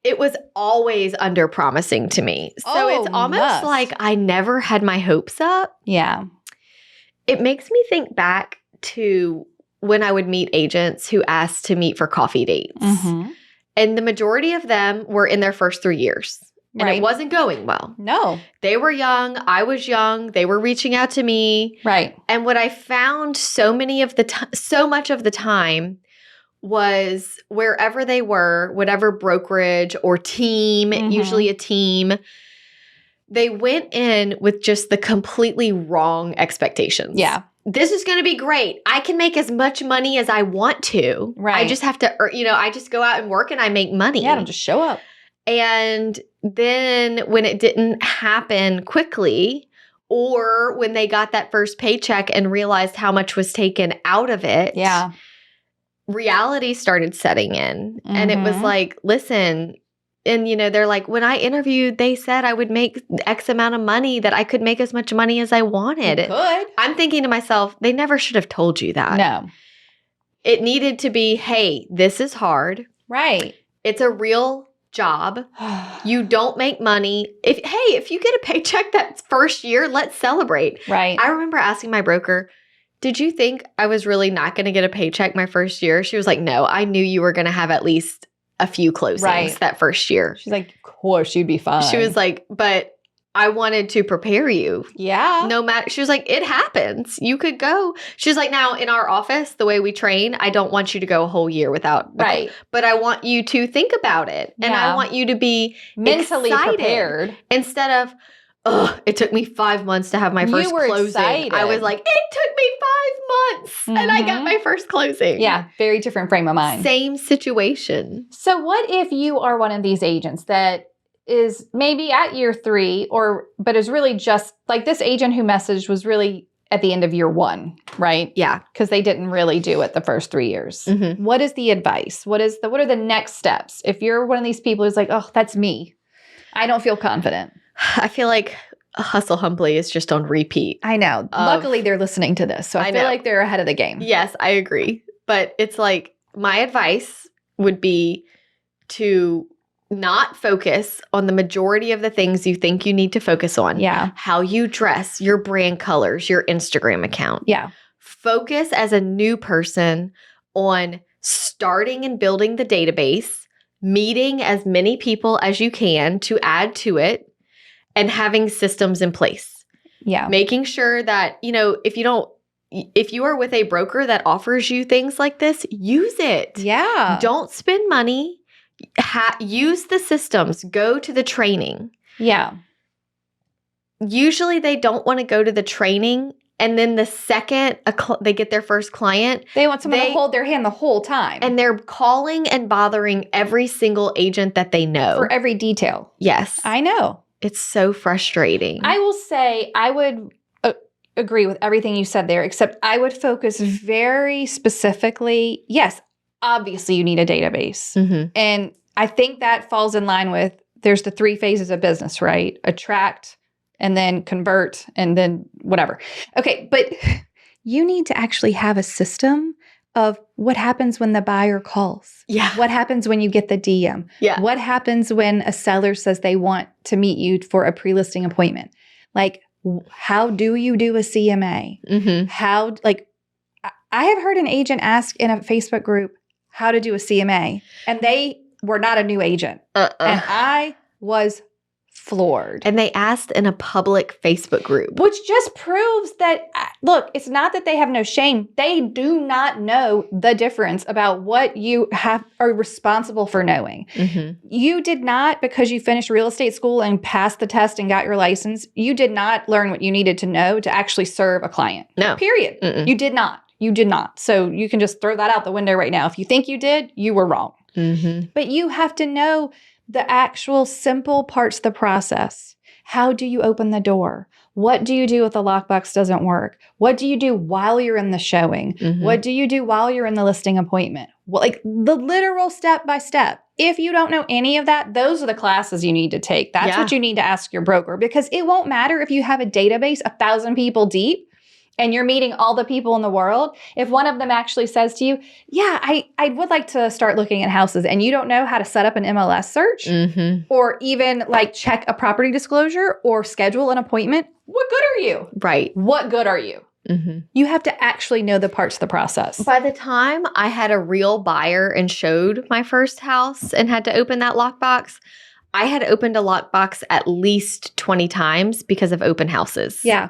B: it was always under-promising to me. So it's almost like I never had my hopes up.
A: Yeah.
B: It makes me think back to when I would meet agents who asked to meet for coffee dates.
A: Mm-hmm.
B: And the majority of them were in their first 3 years. And it wasn't going well.
A: No.
B: They were young. I was young. They were reaching out to me.
A: Right.
B: And what I found so much of the time was wherever they were, whatever brokerage or team, usually a team, they went in with just the completely wrong expectations.
A: Yeah.
B: This is going to be great. I can make as much money as I want to.
A: Right.
B: I just have to, I just go out and work and I make money.
A: Yeah, don't just show up.
B: And then when it didn't happen quickly, or when they got that first paycheck and realized how much was taken out of it, reality started setting in. And it was like, listen, and they're like, when I interviewed, they said I would make X amount of money, that I could make as much money as I wanted.
A: You could.
B: I'm thinking to myself, they never should have told you that.
A: No.
B: It needed to be, hey, this is hard.
A: Right.
B: It's a real job. You don't make money. If you get a paycheck that first year, let's celebrate.
A: Right.
B: I remember asking my broker, did you think I was really not going to get a paycheck my first year? She was like, no, I knew you were going to have at least a few closings that first year.
A: She's like, of course, you'd be fine.
B: She was like, but I wanted to prepare you.
A: Yeah.
B: No matter. She was like, it happens. You could go. She was like, now in our office, the way we train, I don't want you to go a whole year without.
A: Right.
B: But I want you to think about it. And I want you to be
A: mentally prepared.
B: Instead of, it took me 5 months to have my first closing.
A: Excited.
B: I was like, it took me 5 months and I got my first closing.
A: Yeah. Very different frame of mind.
B: Same situation.
A: So what if you are one of these agents that is maybe at year 3 but is really just like this agent who messaged was really at the end of year 1, right?
B: Yeah.
A: Because they didn't really do it the first 3 years. What is the advice? What are the next steps? If you're one of these people who's like, oh, that's me. I don't feel confident.
B: I feel like Hustle Humbly is just on repeat.
A: I know. Luckily, they're listening to this. So I feel like they're ahead of the game.
B: Yes, I agree. But it's like my advice would be to not focus on the majority of the things you think you need to focus on.
A: Yeah.
B: How you dress, your brand colors, your Instagram account.
A: Yeah.
B: Focus as a new person on starting and building the database, meeting as many people as you can to add to it, and having systems in place.
A: Yeah.
B: Making sure that, if you are with a broker that offers you things like this, use it.
A: Yeah.
B: Don't spend money. Use the systems. Go to the training.
A: Yeah.
B: Usually they don't want to go to the training, and then the second they get their first client,
A: they want someone to hold their hand the whole time.
B: And they're calling and bothering every single agent that they know.
A: For every detail.
B: Yes.
A: I know.
B: It's so frustrating.
A: I will say I would agree with everything you said there, except I would focus very specifically. Yes, obviously you need a database. And I think that falls in line with, there's the 3 phases of business, right? Attract, and then convert, and then whatever. Okay, but you need to actually have a system of what happens when the buyer calls.
B: Yeah.
A: What happens when you get the DM?
B: Yeah.
A: What happens when a seller says they want to meet you for a pre-listing appointment? Like, how do you do a CMA? How, I have heard an agent ask in a Facebook group how to do a CMA, and they were not a new agent. And I was floored.
B: And they asked in a public Facebook group.
A: Which just proves that, look, it's not that they have no shame. They do not know the difference about what you are responsible for knowing. You did not, because you finished real estate school and passed the test and got your license, you did not learn what you needed to know to actually serve a client.
B: No.
A: Period. You did not. You did not. So you can just throw that out the window right now. If you think you did, you were wrong. But you have to know the actual simple parts of the process. How do you open the door? What do you do if the lockbox doesn't work? What do you do while you're in the showing? What do you do while you're in the listing appointment? Like the literal step by step. If you don't know any of that, those are the classes you need to take. That's what you need to ask your broker, because it won't matter if you have a database 1,000 people deep and you're meeting all the people in the world. If one of them actually says to you, yeah, I would like to start looking at houses, and you don't know how to set up an MLS search or even check a property disclosure or schedule an appointment, what good are you?
B: Right.
A: What good are you? You have to actually know the parts of the process.
B: By the time I had a real buyer and showed my first house and had to open that lockbox, I had opened a lockbox at least 20 times because of open houses.
A: Yeah.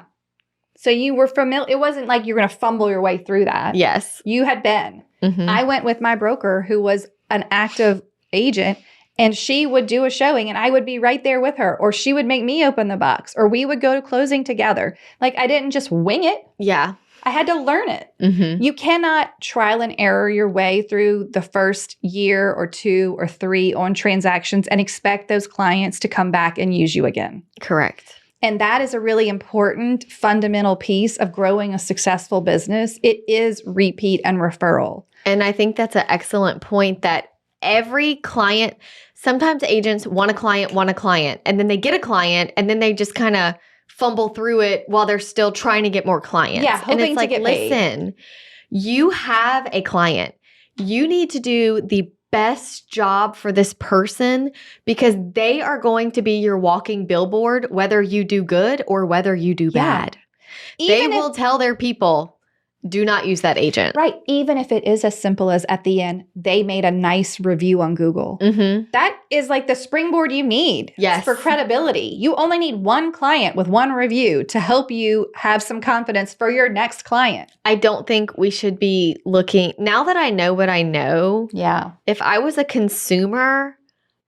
A: So you were familiar. It wasn't like you're going to fumble your way through that.
B: Yes.
A: You had been.
B: Mm-hmm.
A: I went with my broker who was an active agent, and she would do a showing and I would be right there with her, or she would make me open the box, or we would go to closing together. Like, I didn't just wing it.
B: Yeah.
A: I had to learn it.
B: Mm-hmm.
A: You cannot trial and error your way through the first year or 2 or 3 on transactions and expect those clients to come back and use you again.
B: Correct.
A: And that is a really important fundamental piece of growing a successful business. It is repeat and referral.
B: And I think that's an excellent point, that every client, sometimes agents want a client, and then they get a client, and then they just kind of fumble through it while they're still trying to get more clients.
A: Yeah, hoping
B: and it's
A: to
B: like,
A: get paid.
B: listen, you have a client. You need to do the best job for this person, because they are going to be your walking billboard, whether you do good or whether you do bad. They will tell their people, do not use that agent.
A: Right. Even if it is as simple as at the end, they made a nice review on Google.
B: Mm-hmm.
A: That is like the springboard you need for credibility. You only need one client with one review to help you have some confidence for your next client.
B: I don't think we should be looking, now that I know what I know, if I was a consumer,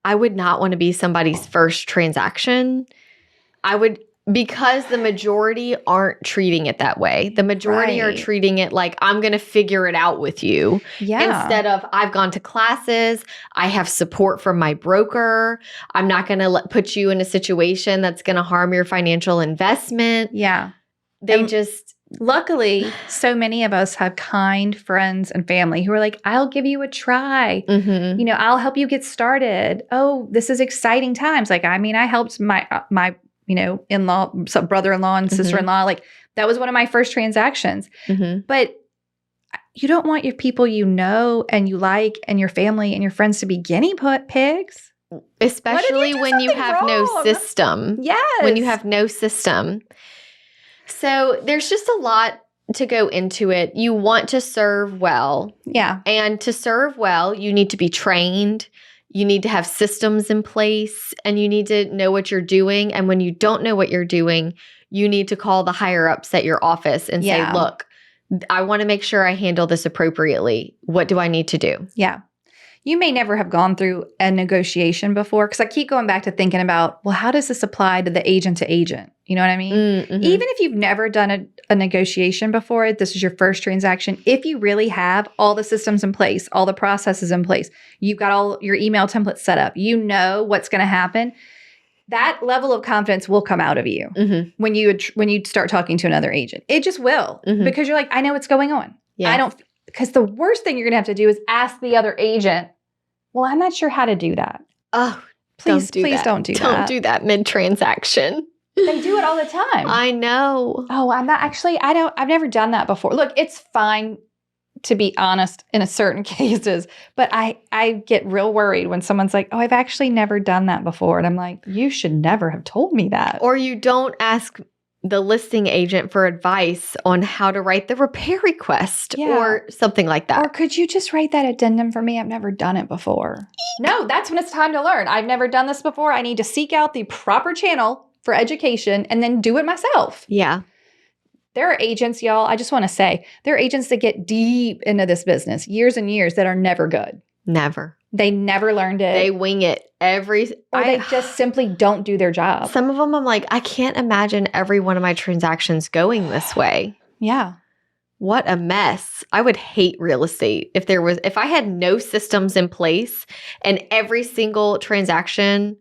B: I would not want to be somebody's first transaction. I would, because the majority aren't treating it that way. The majority are treating it like, I'm going to figure it out with you. Instead of, I've gone to classes, I have support from my broker. I'm not going to put you in a situation that's going to harm your financial investment.
A: Luckily, so many of us have kind friends and family who are like, I'll give you a try.
B: Mm-hmm.
A: You know, I'll help you get started. Oh, this is exciting times. Like, I mean, I helped my in-law, brother-in-law and sister-in-law. Like, that was one of my first transactions.
B: Mm-hmm.
A: But you don't want your people you know and you like and your family and your friends to be guinea pigs.
B: Especially when you have no system.
A: Yes.
B: When you have no system. So there's just a lot to go into it. You want to serve well.
A: Yeah.
B: And to serve well, you need to be trained. You need to have systems in place, and you need to know what you're doing. And when you don't know what you're doing, you need to call the higher ups at your office and say, look, I want to make sure I handle this appropriately. What do I need to do?
A: Yeah. You may never have gone through a negotiation before, because I keep going back to thinking about, well, how does this apply to the agent to agent? You know what I mean?
B: Mm-hmm.
A: Even if you've never done a negotiation before, this is your first transaction. If you really have all the systems in place, all the processes in place, you've got all your email templates set up, you know what's going to happen, that level of confidence will come out of you when you start talking to another agent. It just will, because you're like, I know what's going on.
B: Yeah.
A: Because the worst thing you're going to have to do is ask the other agent, well, I'm not sure how to do that.
B: Oh,
A: please don't do that.
B: Don't do that mid-transaction.
A: They do it all the time.
B: I know.
A: Oh, I've never done that before. Look, it's fine to be honest in a certain cases, but I get real worried when someone's like, oh, I've actually never done that before. And I'm like, you should never have told me that.
B: Or you don't ask the listing agent for advice on how to write the repair request or something like that.
A: Or could you just write that addendum for me? I've never done it before. No, that's when it's time to learn. I've never done this before. I need to seek out the proper channel for education and then do it myself.
B: Yeah.
A: There are agents, y'all, I just want to say, there are agents that get deep into this business, years and years, that are never good.
B: Never.
A: They never learned it.
B: They wing it or
A: they just simply don't do their job.
B: Some of them I'm like, I can't imagine every one of my transactions going this way.
A: Yeah.
B: What a mess. I would hate real estate if I had no systems in place and every single transaction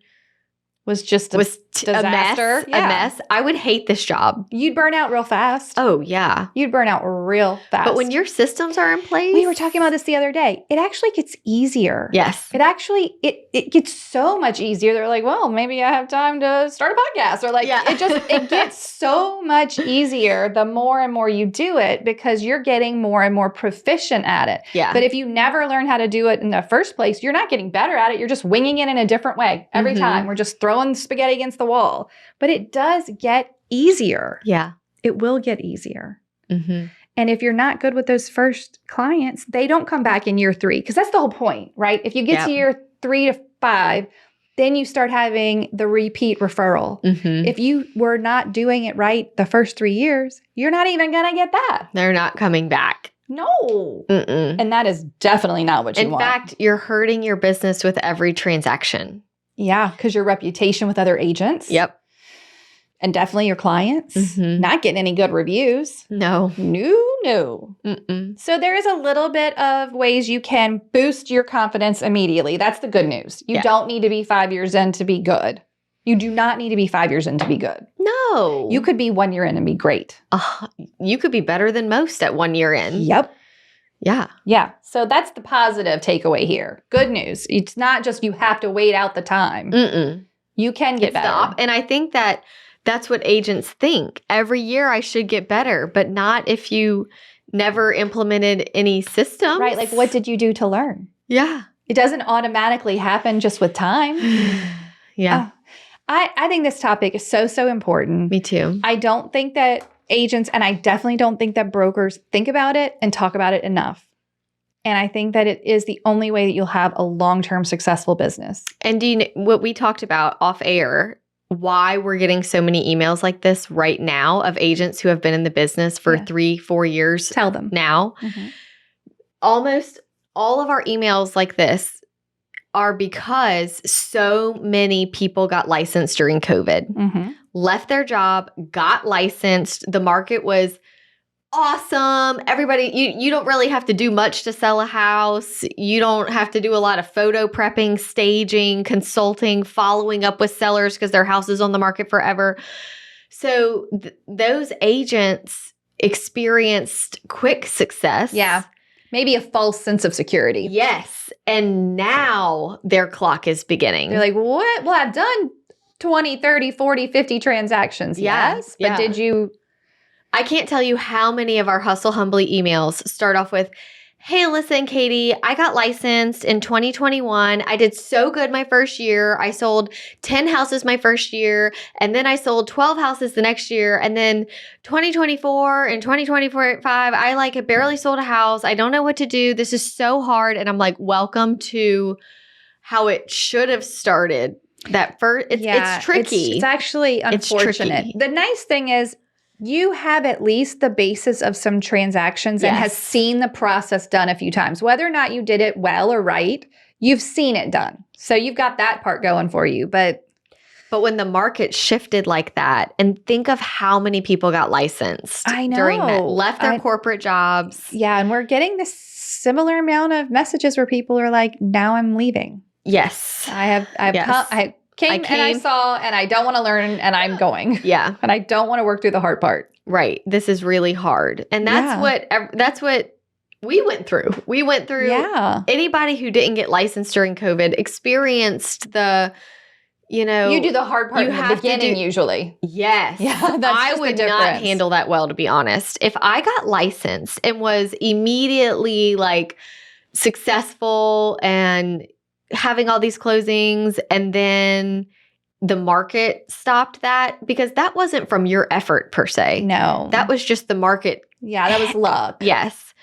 A: was just a disaster.
B: A mess. I would hate this job.
A: You'd burn out real fast.
B: Oh, yeah.
A: You'd burn out real fast.
B: But when your systems are in place.
A: We were talking about this the other day. It actually gets easier.
B: Yes.
A: It actually, it gets so much easier. They're like, well, maybe I have time to start a podcast. Or like, it gets so much easier the more and more you do it, because you're getting more and more proficient at it.
B: Yeah.
A: But if you never learn how to do it in the first place, you're not getting better at it. You're just winging it in a different way every time. We're just throwing spaghetti against the wall. But it does get easier.
B: Yeah.
A: It will get easier.
B: Mm-hmm.
A: And if you're not good with those first clients, they don't come back in year 3, because that's the whole point, right? If you get to year 3 to 5, then you start having the repeat referral.
B: Mm-hmm.
A: If you were not doing it right the first 3 years, you're not even going to get that.
B: They're not coming back.
A: No.
B: Mm-mm.
A: And that is definitely not what you want.
B: In fact, you're hurting your business with every transaction.
A: Yeah, because your reputation with other agents.
B: Yep.
A: And definitely your clients. Not getting any good reviews.
B: No.
A: No.
B: Mm-mm.
A: So there is a little bit of ways you can boost your confidence immediately. That's the good news. You don't need to be 5 years in to be good. You do not need to be 5 years in to be good.
B: No.
A: You could be 1 year in and be great.
B: You could be better than most at 1 year in.
A: Yep.
B: Yeah.
A: Yeah. So that's the positive takeaway here. Good news. It's not just you have to wait out the time.
B: Mm-mm.
A: You can get better.
B: And I think that's what agents think. Every year I should get better, but not if you never implemented any systems.
A: Right. Like, what did you do to learn?
B: Yeah.
A: It doesn't automatically happen just with time.
B: Yeah.
A: I think this topic is so important.
B: Me too.
A: I don't think that agents, and I definitely don't think that brokers think about it and talk about it enough. And I think that it is the only way that you'll have a long-term successful business.
B: And do you know what we talked about off air, why we're getting so many emails like this right now of agents who have been in the business for 3-4 years.
A: Tell them.
B: Now.
A: Mm-hmm.
B: Almost all of our emails like this are because so many people got licensed during COVID, left their job, got licensed. The market was awesome. Everybody, you don't really have to do much to sell a house. You don't have to do a lot of photo prepping, staging, consulting, following up with sellers because their house is on the market forever. So those agents experienced quick success.
A: Yeah. Maybe a false sense of security.
B: Yes. And now their clock is beginning.
A: They're like, what? Well, I've done 20, 30, 40, 50 transactions.
B: Yeah.
A: Yes. But did you?
B: I can't tell you how many of our Hustle Humbly emails start off with, hey, Alissa and Katy, I got licensed in 2021. I did so good my first year. I sold 10 houses my first year, and then I sold 12 houses the next year. And then 2024 and 2025, I barely sold a house. I don't know what to do. This is so hard. And I'm like, welcome to how it should have started. It's tricky.
A: It's actually unfortunate. The nice thing is, you have at least the basis of some transactions and has seen the process done a few times. Whether or not you did it well or right, you've seen it done. So you've got that part going for you. But
B: when the market shifted like that, and think of how many people got licensed during that, left their corporate jobs.
A: Yeah, and we're getting this similar amount of messages where people are like, now I'm leaving.
B: Yes.
A: I came and I saw, and I don't want to learn, and I'm going.
B: Yeah.
A: And I don't want to work through the hard part.
B: Right. This is really hard. And that's what we went through. We went through, anybody who didn't get licensed during COVID experienced the, you do
A: the hard part in the beginning usually.
B: Yes.
A: Yeah,
B: I would not handle that well, to be honest. If I got licensed and was immediately successful and having all these closings, and then the market stopped that, because that wasn't from your effort per se.
A: No.
B: That was just the market.
A: Yeah, that was luck.
B: Yes.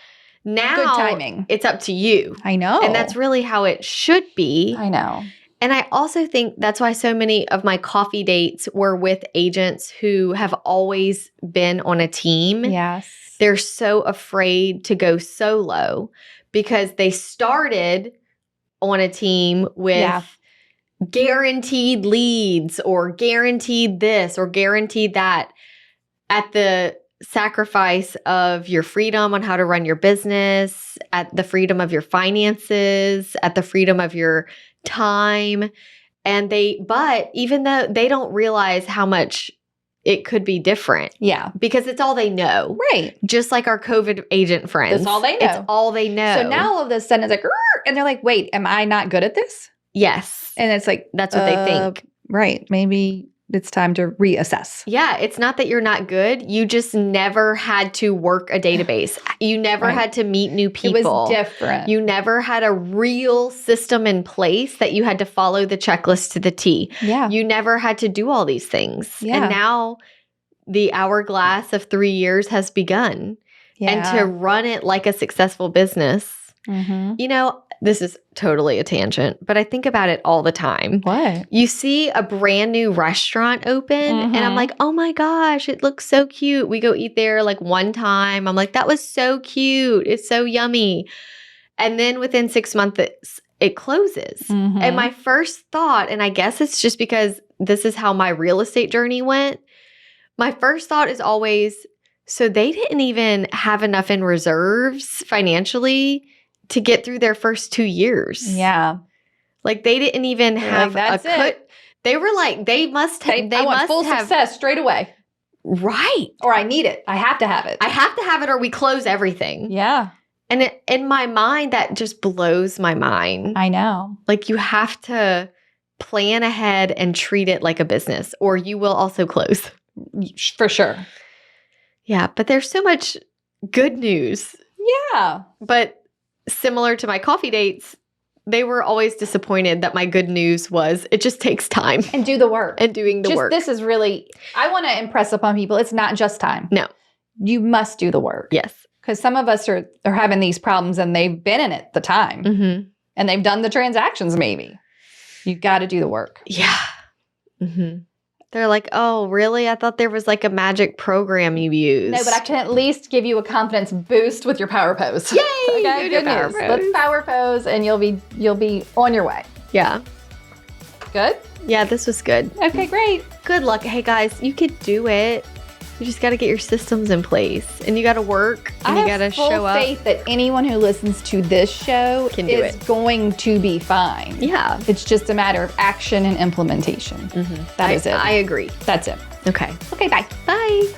B: Now
A: good timing.
B: It's up to you.
A: I know.
B: And that's really how it should be.
A: I know.
B: And I also think that's why so many of my coffee dates were with agents who have always been on a team.
A: Yes.
B: They're so afraid to go solo because they started on a team with guaranteed leads or guaranteed this or guaranteed that, at the sacrifice of your freedom on how to run your business, at the freedom of your finances, at the freedom of your time. But even though they don't realize how much it could be different.
A: Yeah.
B: Because it's all they know.
A: Right.
B: Just like our COVID agent friends.
A: That's all they know.
B: It's all they know.
A: So now all of a sudden it's like, and they're like, wait, am I not good at this?
B: Yes.
A: And it's like,
B: that's what they think.
A: Right. Maybe it's time to reassess.
B: Yeah. It's not that you're not good. You just never had to work a database. You never had to meet new people.
A: It was different.
B: You never had a real system in place that you had to follow the checklist to the T.
A: Yeah.
B: You never had to do all these things.
A: Yeah.
B: And now the hourglass of 3 years has begun.
A: Yeah.
B: And to run it like a successful business.
A: Mm-hmm.
B: This is totally a tangent, but I think about it all the time.
A: What?
B: You see a brand new restaurant open and I'm like, oh my gosh, it looks so cute. We go eat there like one time. I'm like, that was so cute. It's so yummy. And then within 6 months, it closes. And my first thought, and I guess it's just because this is how my real estate journey went. My first thought is always, so they didn't even have enough in reserves financially to get through their first 2 years.
A: Yeah.
B: Like they didn't even have
A: that's it.
B: They were like, they must have.
A: I want full success straight away.
B: Right.
A: Or I need it. I have to have it.
B: I have to have it or we close everything.
A: Yeah.
B: And in my mind, that just blows my mind.
A: I know.
B: Like you have to plan ahead and treat it like a business or you will also close.
A: For sure.
B: Yeah. But there's so much good news.
A: Yeah.
B: But similar to my coffee dates, they were always disappointed that my good news was it just takes time.
A: And do the work.
B: And doing the work.
A: This is really, I want to impress upon people, it's not just time.
B: No.
A: You must do the work.
B: Yes.
A: Because some of us are having these problems and they've been in it the time. And they've done the transactions maybe. You've got to do the work.
B: Yeah. They're like, oh, really? I thought there was like a magic program you use.
A: No, but I can at least give you a confidence boost with your power pose.
B: Yay!
A: Okay, good news. Let's power pose and you'll be on your way.
B: Yeah.
A: Good?
B: Yeah, this was good.
A: Okay, great.
B: Good luck. Hey guys, you could do it. You just got to get your systems in place and you got to work and you got to show up.
A: I have full faith that anyone who listens to this show is going to be fine.
B: Yeah.
A: It's just a matter of action and implementation. That is it.
B: I agree.
A: That's it.
B: Okay.
A: Okay, bye.
B: Bye.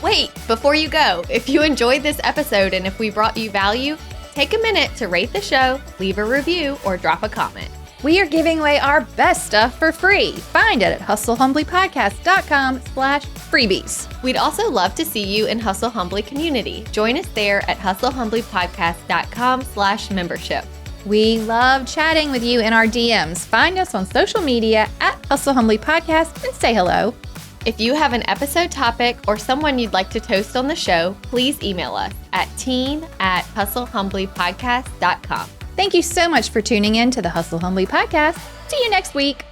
B: Wait, before you go, if you enjoyed this episode and if we brought you value, take a minute to rate the show, leave a review, or drop a comment.
A: We are giving away our best stuff for free. Find it at hustlehumblypodcast.com/freebies.
B: We'd also love to see you in Hustle Humbly community. Join us there at hustlehumblypodcast.com/membership.
A: We love chatting with you in our DMs. Find us on social media at Hustle Humbly Podcast and say hello.
B: If you have an episode topic or someone you'd like to toast on the show, please email us at team@hustlehumblypodcast.com.
A: Thank you so much for tuning in to the Hustle Humbly Podcast. See you next week.